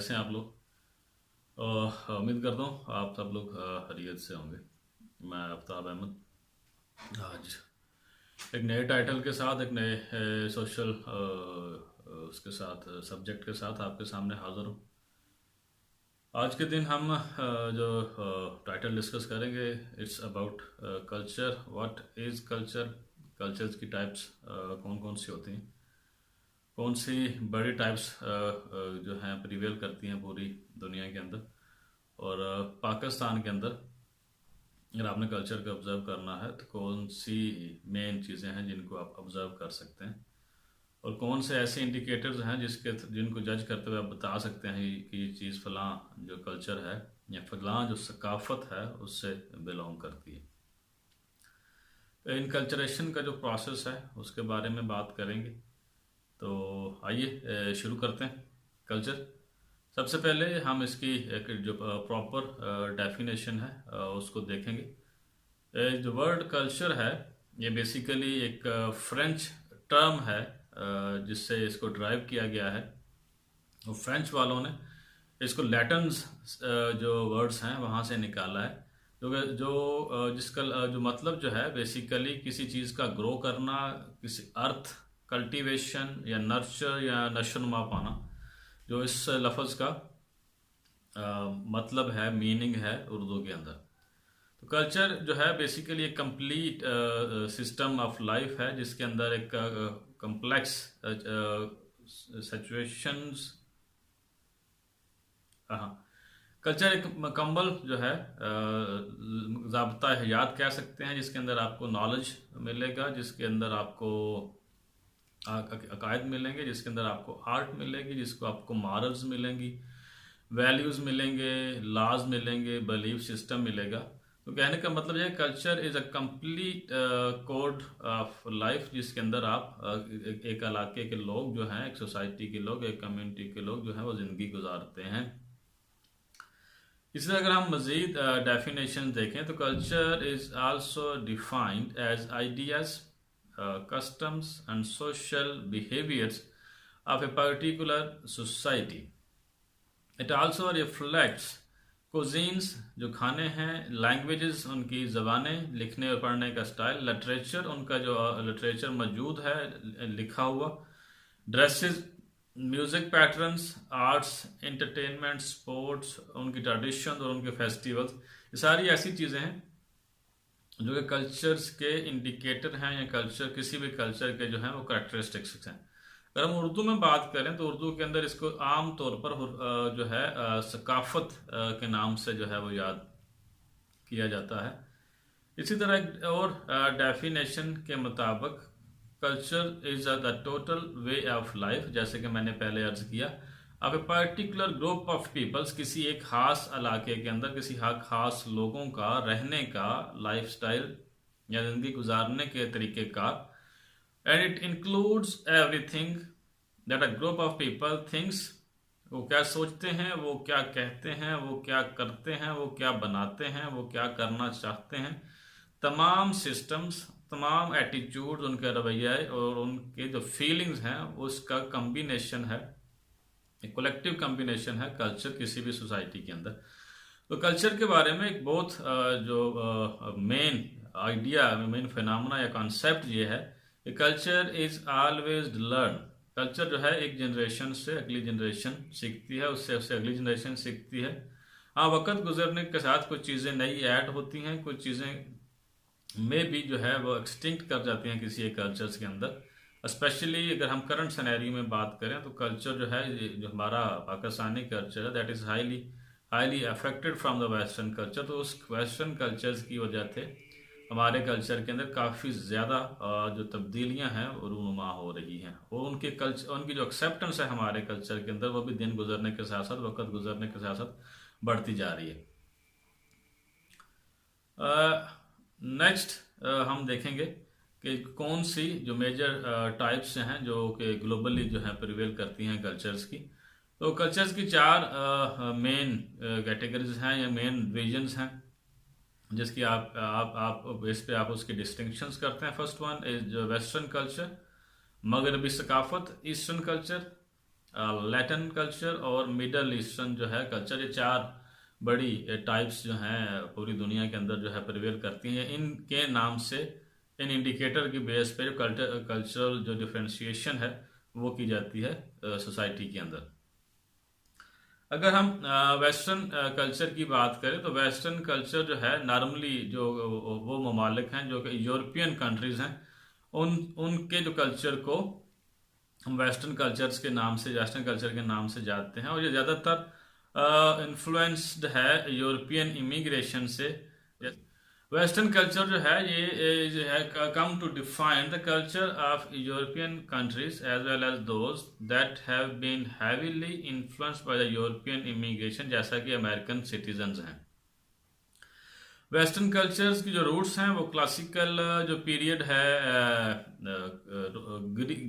कैसे हैं आप लोग। उम्मीद करता हूँ आप सब लोग खैरियत से होंगे। मैं आफ्ताब अहमद आज एक नए टाइटल के साथ एक नए सोशल उसके साथ सब्जेक्ट के साथ आपके सामने हाज़िर हूँ। आज के दिन हम जो टाइटल डिस्कस करेंगे, it's about culture. What is culture, cultures की टाइप्स कौन कौन सी होती हैं, कौन सी बड़ी टाइप्स जो हैं प्रिवेल करती हैं पूरी दुनिया के अंदर। और पाकिस्तान के अंदर अगर आपने कल्चर को ऑब्ज़र्व करना है तो कौन सी मेन चीज़ें हैं जिनको आप ऑब्ज़र्व कर सकते हैं, और कौन से ऐसे इंडिकेटर्स हैं जिनको जज करते हुए आप बता सकते हैं कि ये चीज़ फ़लाँ जो कल्चर है या फ़लाँ जो सकाफ़त है उससे बिलोंग करती है। तो इनकल्चरेशन का जो प्रोसेस है उसके बारे में बात करेंगे। तो आइए शुरू करते हैं। कल्चर, सबसे पहले हम इसकी एक जो प्रॉपर डेफिनेशन है उसको देखेंगे। जो वर्ड कल्चर है ये बेसिकली एक फ्रेंच टर्म है जिससे इसको ड्राइव किया गया है। और फ्रेंच वालों ने इसको लैटिन्स जो वर्ड्स हैं वहाँ से निकाला है, जिसका जो मतलब जो है बेसिकली किसी चीज़ का ग्रो करना, किसी अर्थ कल्टीवेशन या नर्चर या नशोनुमा पाना, जो इस लफ्ज़ का मतलब है, मीनिंग है उर्दू के अंदर। तो कल्चर जो है बेसिकली एक कंप्लीट सिस्टम ऑफ लाइफ है जिसके अंदर एक कम्प्लेक्स सिचुएशंस। हाँ, कल्चर एक मुकम्मल जो है ज़ाब्ता हयात कह सकते हैं, जिसके अंदर आपको नॉलेज मिलेगा, जिसके अंदर आपको अकायद मिलेंगे, जिसके अंदर आपको आर्ट मिलेगी, जिसको आपको मॉरल्स मिलेंगी, वैल्यूज़ मिलेंगे, लॉज मिलेंगे, बिलीफ सिस्टम मिलेगा। तो कहने का मतलब ये culture is a complete code of life, जिसके अंदर आप एक इलाके के लोग जो हैं, एक सोसाइटी के लोग, एक कम्युनिटी के लोग जो हैं वो ज़िंदगी गुजारते हैं। इसलिए अगर हम मज़ीद डेफिनेशन देखें तो culture is also defined as ideas, customs and social behaviors of a particular society. It also reflects cuisines जो खाने हैं, languages उनकी ज़बानें, लिखने और पढ़ने का स्टाइल, लिटरेचर उनका जो लिटरेचर मौजूद है लिखा हुआ, dresses, music patterns, arts, entertainment, sports, उनकी ट्रेडिशन और उनके फेस्टिवल्स। ये सारी ऐसी चीज़ें हैं जो कि कल्चर्स के इंडिकेटर हैं, या कल्चर किसी भी कल्चर के जो हैं वो करेक्टरिस्टिक्स हैं। अगर हम उर्दू में बात करें तो उर्दू के अंदर इसको आम तौर पर जो है सकाफत के नाम से जो है वो याद किया जाता है। इसी तरह एक और डेफिनेशन के मुताबिक culture is the total way of life, जैसे कि मैंने पहले अर्ज किया, अब a particular group of peoples, किसी एक खास इलाके के अंदर किसी खास लोगों का रहने का लाइफस्टाइल या ज़िंदगी गुजारने के तरीके का। And it includes everything that a group of people thinks, वो क्या सोचते हैं, वो क्या कहते हैं, वो क्या करते हैं, वो क्या बनाते हैं, वो क्या करना चाहते हैं, तमाम सिस्टम्स, तमाम एटीट्यूड, उनका रवैया और उनके जो फीलिंग्स हैं उसका कम्बिनेशन है, एक कलेक्टिव कम्बिनेशन है कल्चर किसी भी सोसाइटी के अंदर। तो कल्चर के बारे में एक बहुत जो मेन आइडिया, मेन फिनोमेना या कॉन्सेप्ट ये है कि culture is always learn. Culture जो है एक जनरेशन से अगली जनरेशन सीखती है, उससे उससे अगली जनरेशन सीखती है। हाँ, वक्त गुजरने के साथ कुछ चीज़ें नई ऐड होती हैं, कुछ चीज़ें में भी जो है वो एक्सटिंक्ट कर जाती हैं किसी एक कल्चर्स के अंदर। स्पेशली अगर हम करंट सिनेरियो में बात करें तो कल्चर जो है, जो हमारा पाकिस्तानी कल्चर है, that is highly affected from the western culture. तो उस वेस्टर्न कल्चर्स की वजह से हमारे कल्चर के अंदर काफ़ी ज़्यादा जो तब्दीलियां हैं वो रूनुमा हो रही हैं, और उनकी जो एक्सेप्टेंस है हमारे कल्चर के अंदर वो भी दिन गुजरने के साथ साथ, वक्त गुजरने के साथ साथ बढ़ती जा रही है। नेक्स्ट हम देखेंगे कि कौन सी जो मेजर टाइप्स हैं जो कि ग्लोबली जो है प्रिवेल करती हैं कल्चर्स की। तो कल्चर्स की चार मेन कैटेगरीज हैं या मेन रीजन्स हैं, जिसकी आप बेस पे आप उसकी डिस्टिंक्शंस करते हैं। First one is western culture, मगरबी सकाफत, ईस्टर्न कल्चर, लैटिन कल्चर और मिडल ईस्टर्न जो है कल्चर, ये चार बड़ी टाइप्स जो हैं पूरी दुनिया के अंदर जो है प्रिवेल करती हैं। इनके नाम से, इन इंडिकेटर की बेस पे जो कल्चरल जो डिफ्रेंशिएशन है वो की जाती है सोसाइटी के अंदर। अगर हम वेस्टर्न कल्चर की बात करें तो वेस्टर्न कल्चर जो है नॉर्मली जो वो ममालिक हैं जो कि यूरोपियन कंट्रीज़ हैं, उनके जो कल्चर को हम वेस्टर्न कल्चर्स के नाम से, वेस्टर्न कल्चर के नाम से जानते हैं। और ये ज़्यादातर इन्फ्लुएंस्ड है यूरोपियन इमिग्रेशन से। वेस्टर्न कल्चर जो है ये जो है come to define the culture of European countries as well as those that have been heavily influenced by the European immigration, जैसा कि अमेरिकन सिटीजन्स हैं। वेस्टर्न कल्चर्स की जो रूट्स हैं वो क्लासिकल जो पीरियड है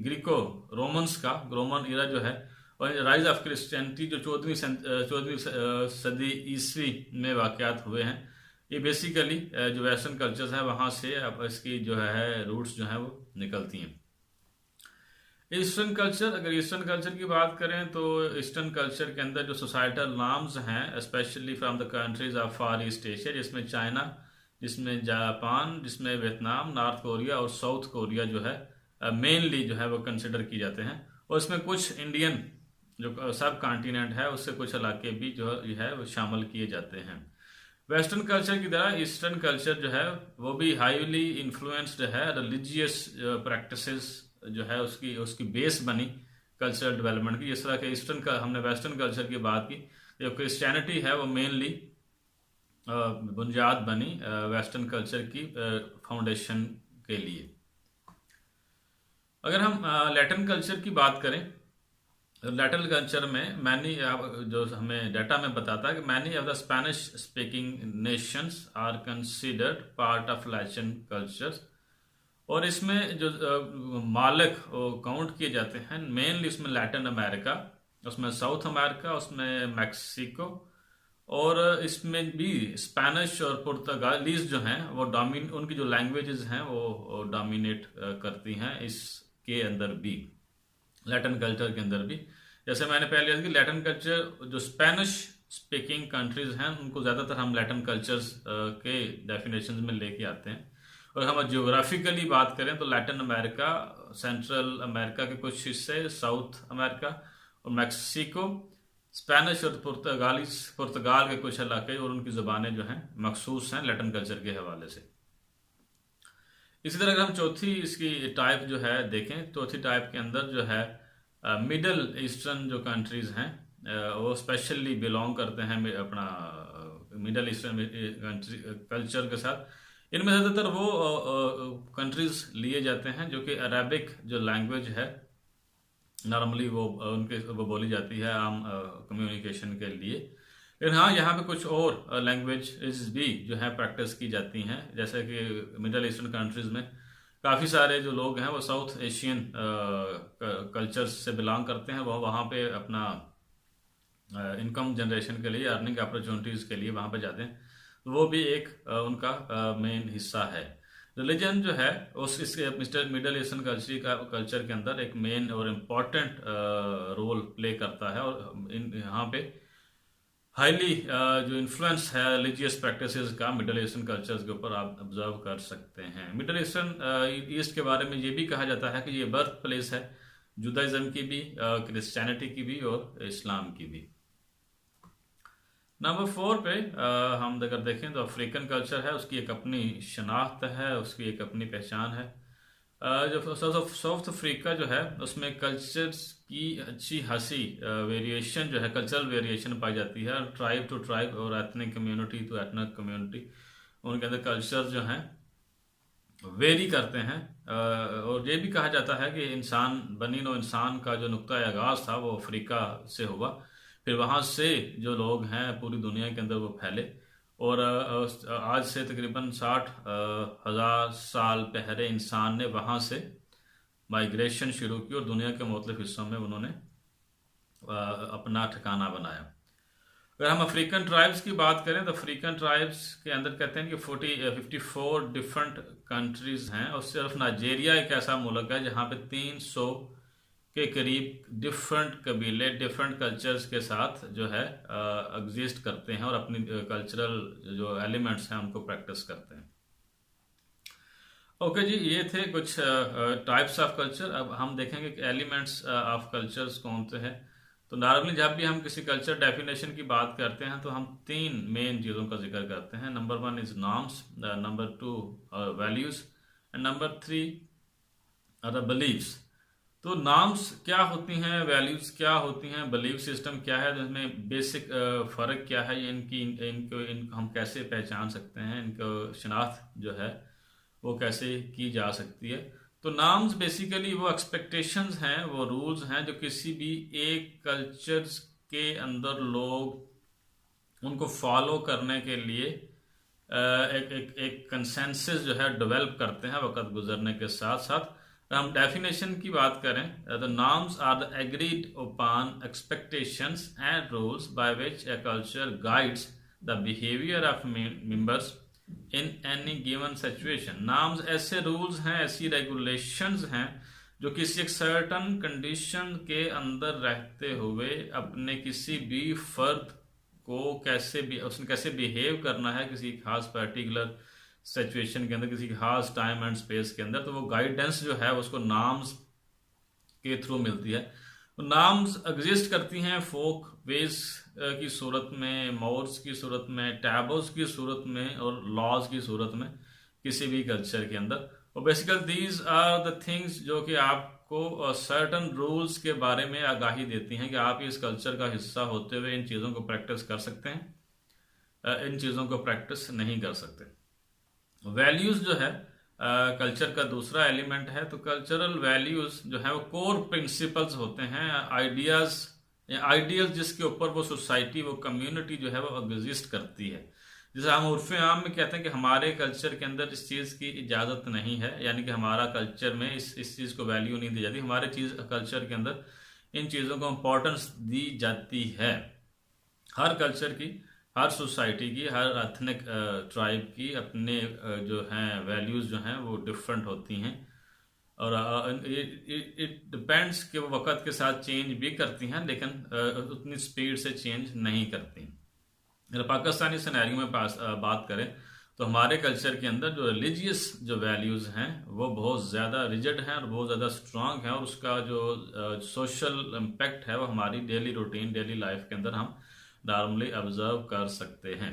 ग्रीको रोमन्स का, रोमन इरा जो है, और राइज ऑफ क्रिश्चियनिटी जो 14वीं सदी ईस्वी में वाक़यात हुए हैं, ये बेसिकली जो वेस्टर्न कल्चर्स हैं वहाँ से अब इसकी जो है रूट्स जो हैं वो निकलती हैं। ईस्टर्न कल्चर, अगर ईस्टर्न कल्चर की बात करें तो ईस्टर्न कल्चर के अंदर जो सोसाइटल नॉर्म्स हैं specially from the countries of far east Asia, जिसमें चाइना, जिसमें जापान, जिसमें वियतनाम, नॉर्थ कोरिया और साउथ कोरिया जो है मेनली जो है वो कंसिडर की जाते हैं। और इसमें कुछ इंडियन जो सब कॉन्टिनेंट है उससे कुछ इलाके भी जो है वो शामिल किए जाते हैं। वेस्टर्न कल्चर की तरह ईस्टर्न कल्चर जो है वो भी हाईली इन्फ्लुएंस्ड है, रिलीजियस प्रैक्टिसेस जो है उसकी बेस बनी कल्चरल डेवलपमेंट की। जिस तरह के ईस्टर्न का हमने वेस्टर्न कल्चर की बात की, जो क्रिश्चियनिटी है वो मेनली बुनियाद बनी वेस्टर्न कल्चर की फाउंडेशन के लिए। अगर हम लैटिन कल्चर की बात करें, लैटिन कल्चर में मैनी, जो हमें डाटा में बताता है कि many of the Spanish speaking nations are considered part of Latin culture. और इसमें जो मालिक काउंट किए जाते हैं मेनली इसमें लैटिन अमेरिका, उसमें साउथ अमेरिका, उसमें मैक्सिको, और इसमें भी स्पेनिश और पुर्तगालीज जो हैं वो उनकी जो लैंग्वेजेस हैं वो डोमिनेट करती हैं इसके अंदर भी, लैटिन कल्चर के अंदर भी। जैसे मैंने पहले याद कि लैटिन कल्चर जो स्पेनिश स्पीकिंग कंट्रीज हैं उनको ज़्यादातर हम लैटिन कल्चर्स के डेफिनेशन में लेके आते हैं। और हम जियोग्राफिकली बात करें तो लैटिन अमेरिका, सेंट्रल अमेरिका के कुछ हिस्से, साउथ अमेरिका और मैक्सिको, स्पेनिश और पुर्तगाल के कुछ इलाके और उनकी ज़बानें जो हैं मखसूस हैं लैटिन कल्चर के हवाले से। इसी तरह अगर हम चौथी इसकी टाइप जो है देखें, चौथी टाइप के अंदर जो है मिडल ईस्टर्न जो कंट्रीज़ हैं वो स्पेशली बिलोंग करते हैं अपना मिडल ईस्टर्न कल्चर के साथ। इनमें ज़्यादातर वो कंट्रीज़ लिए जाते हैं जो कि अरेबिक जो लैंग्वेज है नॉर्मली वो बोली जाती है आम कम्युनिकेशन के लिए। लेकिन हाँ, यहाँ पे कुछ और लैंग्वेज भी जो है प्रैक्टिस की जाती हैं, जैसे कि मिडल ईस्टर्न कंट्रीज़ में काफ़ी सारे जो लोग हैं वो साउथ एशियन कल्चर्स से बिलोंग करते हैं। वो वहाँ पे अपना इनकम जनरेशन के लिए, अर्निंग अपॉर्चुनिटीज़ के लिए वहाँ पे जाते हैं, तो वो भी एक उनका मेन हिस्सा है। रिलीजन जो है इसके मिडल ईस्टर्न कल्चर के अंदर एक मेन और इम्पॉर्टेंट रोल प्ले करता है। और यहाँ पे हाईली जो इन्फ्लुएंस है रिलीजियस प्रैक्टिसेस का मिडल ईस्टर्न कल्चर्स के ऊपर आप ऑब्जर्व कर सकते हैं। मिडल ईस्टर्न ईस्ट के बारे में ये भी कहा जाता है कि ये बर्थ प्लेस है जुदाइज्म की भी, क्रिश्चियनिटी की भी और इस्लाम की भी। नंबर 4 पे हम अगर देखें तो अफ्रीकन कल्चर है, उसकी एक अपनी शनाख्त है, उसकी एक अपनी पहचान है। जो साउथ अफ्रीका जो है उसमें कल्चर्स की अच्छी खासी वेरिएशन जो है, कल्चरल वेरिएशन पाई जाती है। ट्राइब टू ट्राइब और ethnic community to ethnic community, उनके अंदर कल्चर जो हैं वेरी करते हैं। और ये भी कहा जाता है कि बनी नौ इंसान का जो नुक्ता आगाज़ था वो अफ्रीका से हुआ, फिर वहाँ से जो लोग हैं पूरी दुनिया के अंदर वो फैले। और आज से तकरीबन 60,000 साल पहले इंसान ने वहाँ से माइग्रेशन शुरू की और दुनिया के मुख्तलिफ हिस्सों में उन्होंने अपना ठिकाना बनाया। अगर हम अफ्रीकन ट्राइब्स की बात करें तो अफ्रीकन ट्राइब्स के अंदर कहते हैं कि 54 डिफरेंट कंट्रीज़ हैं, और सिर्फ नाइजीरिया एक ऐसा मुल्क है जहाँ पे 300 के करीब डिफरेंट कबीले डिफरेंट कल्चर्स के साथ जो है एग्जिस्ट करते हैं और अपनी कल्चरल जो एलिमेंट्स हैं उनको प्रैक्टिस करते हैं। ओके जी, ये थे कुछ टाइप्स ऑफ कल्चर। अब हम देखेंगे कि एलिमेंट्स ऑफ कल्चर्स कौन से हैं। तो नॉर्मली जब भी हम किसी कल्चर डेफिनेशन की बात करते हैं तो हम तीन मेन चीज़ों का जिक्र करते हैं। Number 1 is norms, number 2 values, and number 3 the beliefs. तो नॉर्म्स क्या होती हैं, वैल्यूज क्या होती हैं, बिलीफ सिस्टम क्या है, इसमें बेसिक फ़र्क क्या है, इनको हम कैसे पहचान सकते हैं, इनको शनाख्त जो है वो कैसे की जा सकती है। तो नॉर्म्स बेसिकली वो एक्सपेक्टेशंस हैं, वो रूल्स हैं जो किसी भी एक कल्चर के अंदर लोग उनको फॉलो करने के लिए एक कंसेंसस जो है डेवलप करते हैं वक्त गुजरने के साथ साथ। हम डेफिनेशन की बात करें, the norms are the agreed upon expectations and rules by which a culture guides the behavior of members in any given situation। Norms ऐसे रूल्स हैं, ऐसी रेगुलेशंस हैं जो किसी एक सर्टन कंडीशन के अंदर रहते हुए अपने किसी भी फर्द को उसने कैसे बिहेव करना है किसी खास पर्टिकुलर सिचुएशन के अंदर, किसी खास टाइम एंड स्पेस के अंदर। तो वो गाइडेंस जो है उसको नॉर्म्स के थ्रू मिलती है। नॉर्म्स एग्जिस्ट करती हैं फोक वेज की सूरत में, मोर्स की सूरत में, टैबोज की सूरत में और लॉज की सूरत में किसी भी कल्चर के अंदर। और basically these are the things जो कि आपको सर्टन रूल्स के बारे में आगाही देती हैं कि आप इस कल्चर का हिस्सा होते हुए इन चीज़ों को प्रैक्टिस कर सकते हैं, इन चीज़ों को प्रैक्टिस नहीं कर सकते। वैल्यूज़ जो है कल्चर का दूसरा एलिमेंट है। तो कल्चरल वैल्यूज़ जो है वो कोर प्रिंसिपल्स होते हैं, आइडियाज़ या आइडियल्स जिसके ऊपर वो सोसाइटी, वो कम्युनिटी जो है वो एग्जिस्ट करती है। जैसे हम उर्फ आम में कहते हैं कि हमारे कल्चर के अंदर इस चीज़ की इजाज़त नहीं है, यानी कि हमारा कल्चर में इस चीज़ को वैल्यू नहीं दी जाती। हमारे कल्चर के अंदर इन चीज़ों को इम्पोर्टेंस दी जाती है। हर कल्चर की, हर सोसाइटी की, हर एथनिक ट्राइब की अपने जो हैं वैल्यूज़ जो हैं वो डिफरेंट होती हैं और इट डिपेंड्स कि वो वक्त के साथ चेंज भी करती हैं लेकिन उतनी स्पीड से चेंज नहीं करती। अगर पाकिस्तानी सिनेरियो में बात करें तो हमारे कल्चर के अंदर जो रिलीजियस जो वैल्यूज़ हैं वो बहुत ज़्यादा रिजिड हैं और बहुत ज़्यादा स्ट्रांग हैं और उसका जो सोशल इम्पेक्ट है वो हमारी डेली रूटीन, डेली लाइफ के अंदर हम नॉर्मली ऑब्जर्व कर सकते हैं।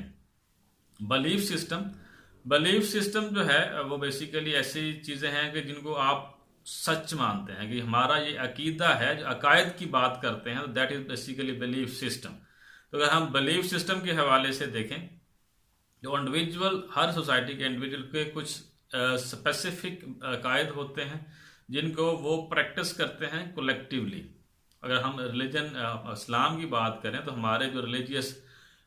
बिलीफ सिस्टम जो है वो बेसिकली ऐसी चीज़ें हैं कि जिनको आप सच मानते हैं कि हमारा ये अकीदा है। जो अकायद की बात करते हैं तो that is basically belief system. तो अगर हम बिलीफ सिस्टम के हवाले से देखें तो इंडिविजुअल, हर सोसाइटी के इंडिविजुअल के कुछ स्पेसिफिक अकायद होते हैं जिनको वो प्रैक्टिस करते हैं कोलेक्टिवली। अगर हम रिलीजन इस्लाम की बात करें तो हमारे जो रिलीजियस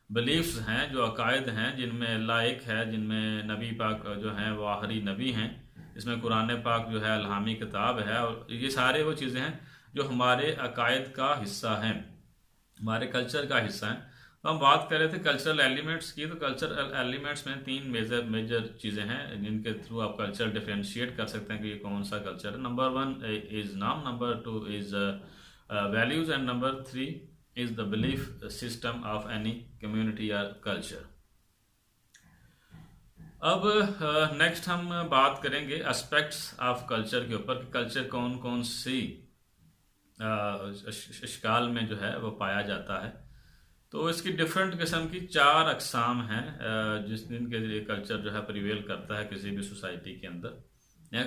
बिलीफ्स हैं, जो अकायद हैं, जिनमें अल्लाह एक है, जिनमें नबी पाक जो हैं वो आखिरी नबी हैं, इसमें कुरान पाक जो है अल्हामी किताब है, और ये सारे वो चीज़ें हैं जो हमारे अकायद का हिस्सा हैं, हमारे कल्चर का हिस्सा हैं। तो हम बात कर रहे थे कल्चरल एलिमेंट्स की। तो कल्चरल एलिमेंट्स में तीन मेजर चीज़ें हैं जिनके थ्रू आप कल्चर डिफ्रेंशिएट कर सकते हैं कि ये कौन सा कल्चर है। Number 1 is norm, number 2 is values and number 3 is the belief system of any community or culture। अब नेक्स्ट हम बात करेंगे एस्पेक्ट्स ऑफ कल्चर के ऊपर कि कल्चर कौन कौन सी इश्काल में जो है वो पाया जाता है। तो इसकी डिफरेंट किस्म की 4 अकसाम हैं जिस दिन के लिए कल्चर जो है प्रिवेल करता है किसी भी सोसाइटी के अंदर।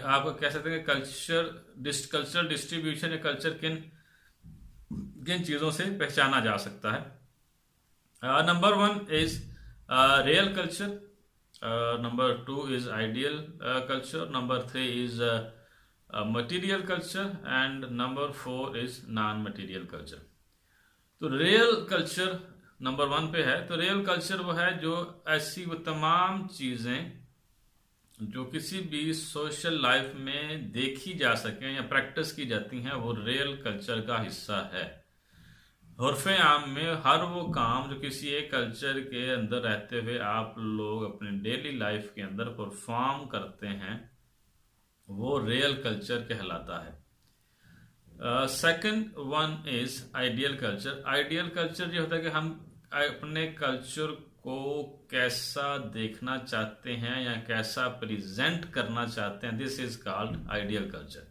आप कह सकते हैं कल्चर डिस्ट्रीब्यूशन या कल्चर किन चीज़ों से पहचाना जा सकता है। Number 1 is real culture, number 2 is ideal culture, number 3 is material culture and number 4 is non material culture. तो रियल कल्चर नंबर 1 पे है। तो रियल कल्चर वो है जो ऐसी वो तमाम चीज़ें जो किसी भी सोशल लाइफ में देखी जा सकें या प्रैक्टिस की जाती हैं वो रियल कल्चर का हिस्सा है। उर्फ़ आम में हर वो काम जो किसी एक कल्चर के अंदर रहते हुए आप लोग अपने डेली लाइफ के अंदर परफॉर्म करते हैं वो रियल कल्चर कहलाता है। Second one is ideal culture. Ideal culture ये होता है कि हम अपने कल्चर को कैसा देखना चाहते हैं या कैसा प्रेजेंट करना चाहते हैं, this is called ideal culture.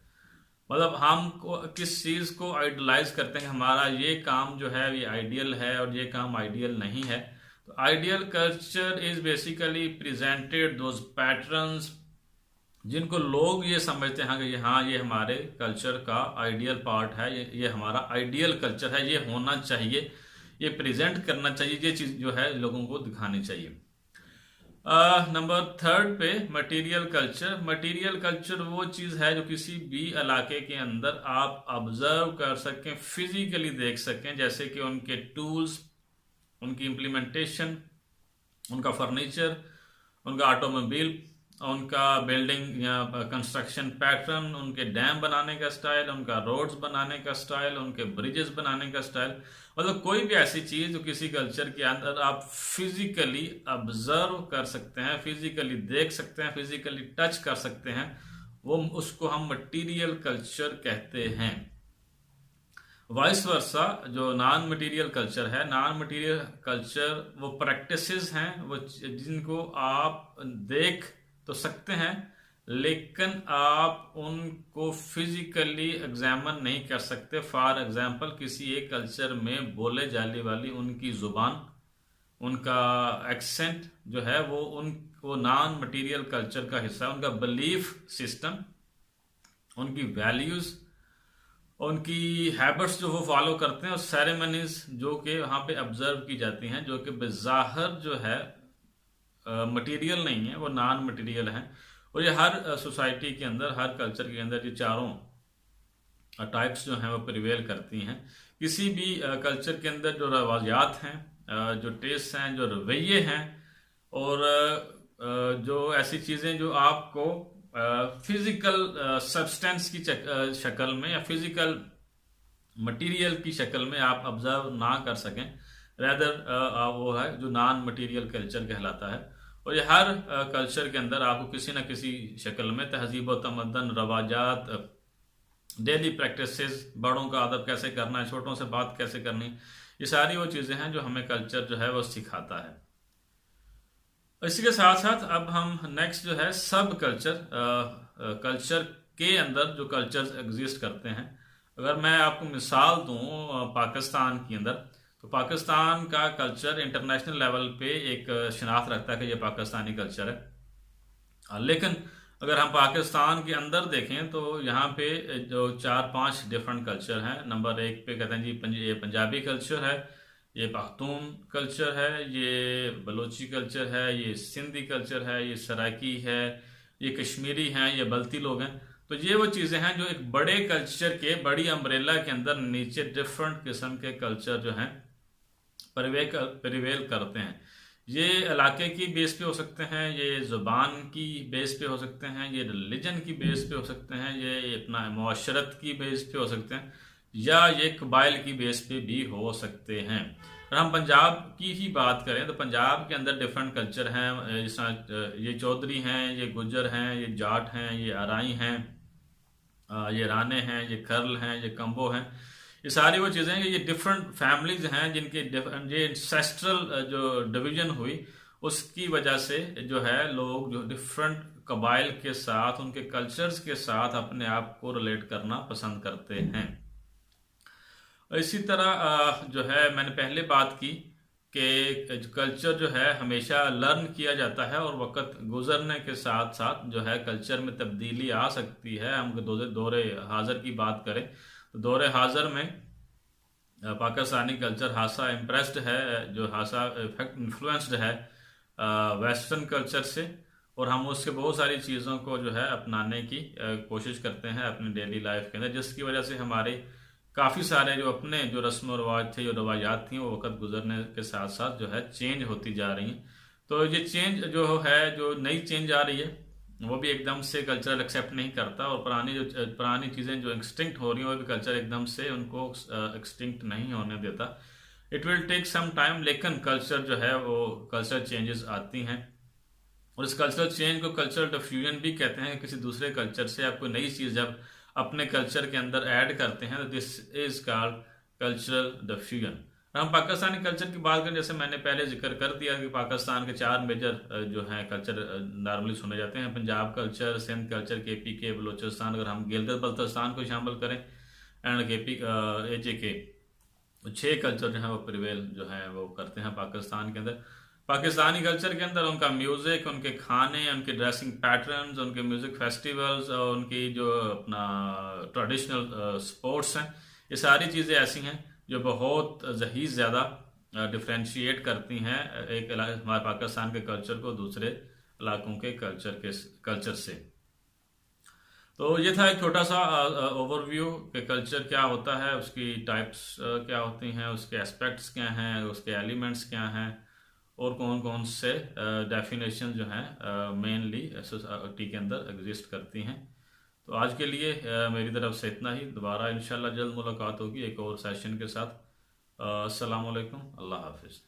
मतलब हम किस चीज को आइडलाइज करते हैं, हमारा ये काम जो है ये आइडियल है और ये काम आइडियल नहीं है। तो ideal culture is basically presented those patterns जिनको लोग ये समझते हैं कि हाँ ये हमारे कल्चर का आइडियल पार्ट है, ये हमारा आइडियल कल्चर है, ये होना चाहिए, ये प्रेजेंट करना चाहिए, ये चीज जो है लोगों को दिखानी चाहिए। नंबर थर्ड पे मटेरियल कल्चर। मटेरियल कल्चर वो चीज है जो किसी भी इलाके के अंदर आप ऑब्जर्व कर सकें, फिजिकली देख सकें, जैसे कि उनके टूल्स, उनकी इम्प्लीमेंटेशन, उनका फर्नीचर, उनका ऑटोमोबाइल, उनका बिल्डिंग या कंस्ट्रक्शन पैटर्न, उनके डैम बनाने का स्टाइल, उनका रोड्स बनाने का स्टाइल, उनके ब्रिजेस बनाने का स्टाइल। मतलब कोई भी ऐसी चीज जो किसी कल्चर के अंदर आप फिजिकली ऑब्जर्व कर सकते हैं, फिजिकली देख सकते हैं, फिजिकली टच कर सकते हैं, वो उसको हम मटीरियल कल्चर कहते हैं। वाइस वर्सा जो नॉन मटेरियल कल्चर है, नॉन मटेरियल कल्चर वो प्रैक्टिसेस हैं वो जिनको आप देख तो सकते हैं लेकिन आप उनको फिजिकली एग्जामिन नहीं कर सकते। फॉर एग्जाम्पल किसी एक कल्चर में बोले जाने वाली उनकी जुबान, उनका एक्सेंट जो है वो नॉन मटेरियल कल्चर का हिस्सा है। उनका बिलीफ सिस्टम, उनकी वैल्यूज, उनकी हैबिट्स जो वो फॉलो करते हैं और सेरेमनीज जो कि वहाँ पे ऑब्जर्व की जाती हैं, जो कि बेज़ाहिर जो है मटेरियल नहीं है, वो नॉन मटेरियल है। और ये हर सोसाइटी के अंदर, हर कल्चर के अंदर ये चारों टाइप्स जो हैं वो प्रिवेल करती हैं। किसी भी कल्चर के अंदर जो रवायात हैं, जो टेस्ट हैं, जो रवैये हैं और जो ऐसी चीज़ें जो आपको फिजिकल सब्सटेंस की शक्ल में या फिजिकल मटेरियल की शक्ल में आप ऑब्जर्व ना कर सकें, रेदर वो है जो नॉन मटेरियल कल्चर कहलाता है। और ये हर कल्चर के अंदर आपको किसी न किसी शक्ल में तहजीब व तमद्दन, रवाजात, डेली प्रैक्टिसेस, बड़ों का अदब कैसे करना है, छोटों से बात कैसे करनी, ये सारी वो चीज़ें हैं जो हमें कल्चर जो है वो सिखाता है। इसी के साथ साथ अब हम नेक्स्ट जो है सब कल्चर, कल्चर के अंदर जो कल्चर्स एग्जिस्ट करते हैं। अगर मैं आपको मिसाल दूं पाकिस्तान के अंदर, तो पाकिस्तान का कल्चर इंटरनेशनल लेवल पे एक शनाख्त रखता है कि ये पाकिस्तानी कल्चर है। लेकिन अगर हम पाकिस्तान के अंदर देखें तो यहाँ पे जो 4-5 डिफरेंट कल्चर हैं। नंबर 1 पे कहते हैं जी ये पंजाबी कल्चर है, ये पख्तून कल्चर है, ये बलोची कल्चर है, ये सिंधी कल्चर है, ये सराइकी है, ये कश्मीरी हैं, ये बल्ती लोग हैं। तो ये वो चीज़ें हैं जो एक बड़े कल्चर के, बड़ी अम्ब्रेला के अंदर नीचे डिफरेंट किस्म के कल्चर जो हैं प्रिवेल करते हैं। ये इलाके की बेस पे हो सकते हैं, ये ज़ुबान की बेस पे हो सकते हैं, ये रिलीजन की बेस पे हो सकते हैं, ये अपना मुआशरत की बेस पे हो सकते हैं, या ये कबाइल की बेस पे भी हो सकते हैं। अगर हम पंजाब की ही बात करें तो पंजाब के अंदर डिफरेंट कल्चर हैं, जिस ये चौधरी हैं, ये गुज्जर हैं, ये जाट हैं, ये आराई हैं, ये राने हैं, ये कर्ल हैं, ये कंबो हैं। ये सारी वो चीज़ें हैं कि ये डिफरेंट फैमिलीज हैं जिनके ये इंसेस्ट्रल जो डिवीजन हुई उसकी वजह से जो है लोग जो डिफरेंट कबाइल के साथ, उनके कल्चर्स के साथ अपने आप को रिलेट करना पसंद करते हैं। इसी तरह जो है मैंने पहले बात की कि कल्चर जो है हमेशा लर्न किया जाता है और वक्त गुजरने के साथ साथ जो है कल्चर में तब्दीली आ सकती है। हम दौरे हाज़र की बात करें तो दौरे हाज़र में पाकिस्तानी कल्चर हासा इम्प्रेस्ड है, जो हासा इन्फ्लुएंस्ड है वेस्टर्न कल्चर से, और हम उससे बहुत सारी चीज़ों को जो है अपनाने की कोशिश करते हैं अपनी डेली लाइफ के अंदर, जिसकी वजह से हमारे काफ़ी सारे जो अपने जो रस्म रवाज थे, जो रवायात थी, वो वक्त गुजरने के साथ साथ जो है चेंज होती जा रही हैं। तो ये चेंज जो है, जो नई चेंज आ रही है, वो भी एकदम से कल्चर एक्सेप्ट नहीं करता, और पुरानी चीज़ें जो एक्सटिंक्ट हो रही हैं वो भी कल्चर एकदम से उनको एक्सटिंक्ट नहीं होने देता। It will take some time, लेकिन कल्चर जो है वो कल्चर चेंजेस आती हैं, और इस कल्चरल चेंज को कल्चरल डिफ्यूजन भी कहते हैं। किसी दूसरे कल्चर से आप कोई नई चीज़ जब अपने कल्चर के अंदर ऐड करते हैं, तो this is called cultural diffusion. हम पाकिस्तानी कल्चर की बात करें, जैसे मैंने पहले जिक्र कर दिया कि पाकिस्तान के 4 मेजर जो हैं कल्चर नॉर्मली सुने जाते हैं। Punjab culture, Sindh culture, KPK, Balochistan, अगर हम गिलगित बल्तिस्तान को शामिल करें, एंड AJK, 6 कल्चर जो है वो प्रिवेल जो है वो करते हैं पाकिस्तान के अंदर। पाकिस्तानी कल्चर के अंदर उनका म्यूज़िक, उनके खाने, उनके ड्रेसिंग पैटर्न्स, उनके म्यूज़िक फेस्टिवल्स और उनकी जो अपना ट्रेडिशनल स्पोर्ट्स हैं, ये सारी चीज़ें ऐसी हैं जो बहुत ही ज़्यादा डिफ्रेंशिएट करती हैं एक हमारे पाकिस्तान के कल्चर को दूसरे इलाकों के कल्चर से। तो ये था एक छोटा सा ओवरव्यू कि कल्चर क्या होता है, उसकी टाइप्स क्या होती हैं, उसके एस्पेक्ट्स क्या हैं, उसके एलिमेंट्स क्या हैं, और कौन कौन से डेफिनेशन जो हैं मेनली सोसाइटी के अंदर एग्जिस्ट करती हैं। तो आज के लिए मेरी तरफ से इतना ही। दोबारा इंशाल्लाह जल्द मुलाकात होगी एक और सेशन के साथ। अस्सलाम वालेकुम, अल्लाह हाफिज़।